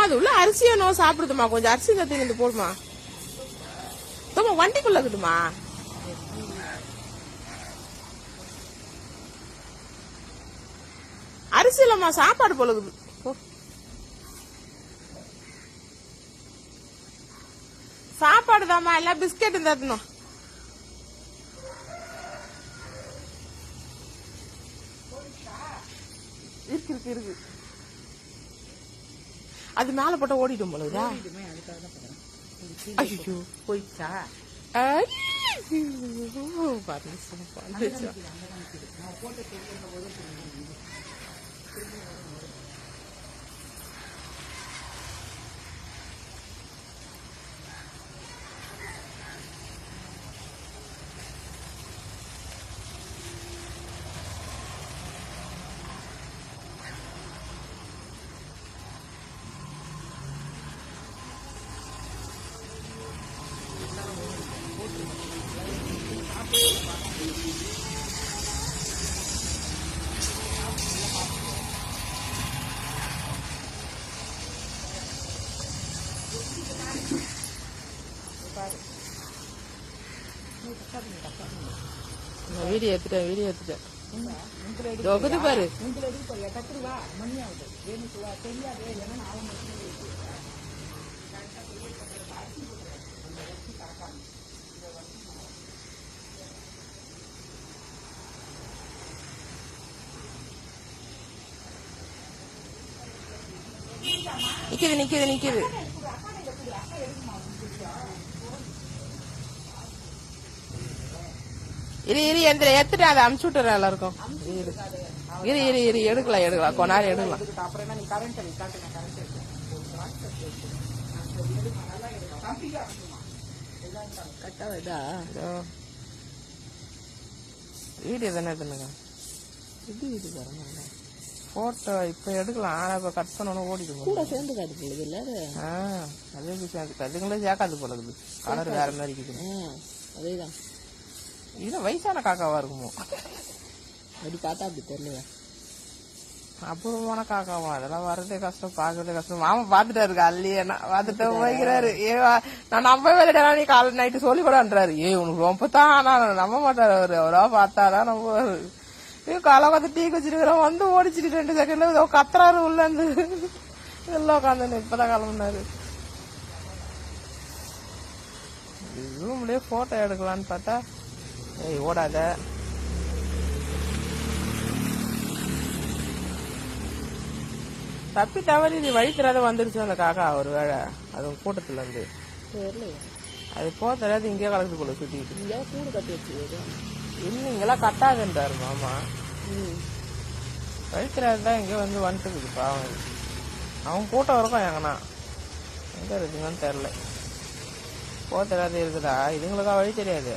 அது உள்ள அரிசி என்னோ சாப்பிடுதுமா, கொஞ்சம் அரிசி தத்தி போடுமா. தோமா வண்டிக்குள்ள இருக்குதுமா. அரிசி இல்லம்மா, சாப்பாடு போலகுது. சாப்பாடு தாம்மா, எல்லாம் பிஸ்கெட் தரணும். இருக்கு இருக்கு இருக்கு. அது மேல போட்டா ஓடிடும் போலதா. ஐயோ போயிடுச்சா. வீடியோ எடுத்துட்டேன். தொகுது பாரு. நிக்குது. இரு எந்திர எடுத்துட்டு அதை அமுச்சு விட்டுறேன் எல்லாருக்கும். இரு எடுக்கலாம் கொஞ்ச நேரம் எடுக்கலாம். வீடியோ தானே எடுத்துனுங்க. இது பாருங்க போட்டோ இப்ப எடுக்கலாம். ஆனா இப்ப கட் பண்ணணும் ஓடிடும். கூட சேர்ந்து காது இல்ல. அதே சேர்ந்து அதுங்களே சேர்க்காது போல இருக்குது. கலர் வேற மாதிரி இருக்குது. அதேதான். இது வயசான காக்காவா இருக்குமோ அப்படி பார்த்தா அப்படி தெரியல. அபூர்வமான காக்காவா அதெல்லாம் வர்றதே கஷ்டம், பாக்குறதே கஷ்டம். மாமா பாத்துட்டாரு அல்லையே பாத்துட்டு போய்க்கிறாரு. நான் நம்பவே இல்லடா நீ காலை நைட்டு சொல்லி கூடன்றாரு. உனக்கு ரொம்ப தான். ஆனா நம்ப மாட்டாரு அவரு. அவரா பார்த்தாதான் நம்புவாரு. காலை உட்காந்து டீ குச்சிருக்கிறோம் வந்து ஓடிச்சிட்டு 2 செகண்ட்ல கத்துறாரு உள்ள இருந்து. எல்லாம் உட்காந்து இப்பதான் கிளம்புனாரு. ரூம்லயே போட்டோ எடுக்கலான்னு பார்த்தா ஓடாத. தப்பி தவறி நீ வழி தெரியாத வந்துருச்சு அந்த காக்கா. ஒரு வேலை அது கூட்டத்துல இருந்து அது போக தெரியாது. இங்கே கலக்குது போல சுத்திட்டு கூடு கட்டி வச்சு. இன்னும் இங்கெல்லாம் கட்டாதுன்றாரு மாமா. வழி தெரியாதுதான் இங்க வந்து வந்துட்டு பாவம். அவன் கூட்டம் இருக்கும். எங்கன்னா எங்க இருக்குங்கன்னு தெரியல. போக தெரியாது இருக்குதா. இதுங்களுக்கா வழி தெரியாது.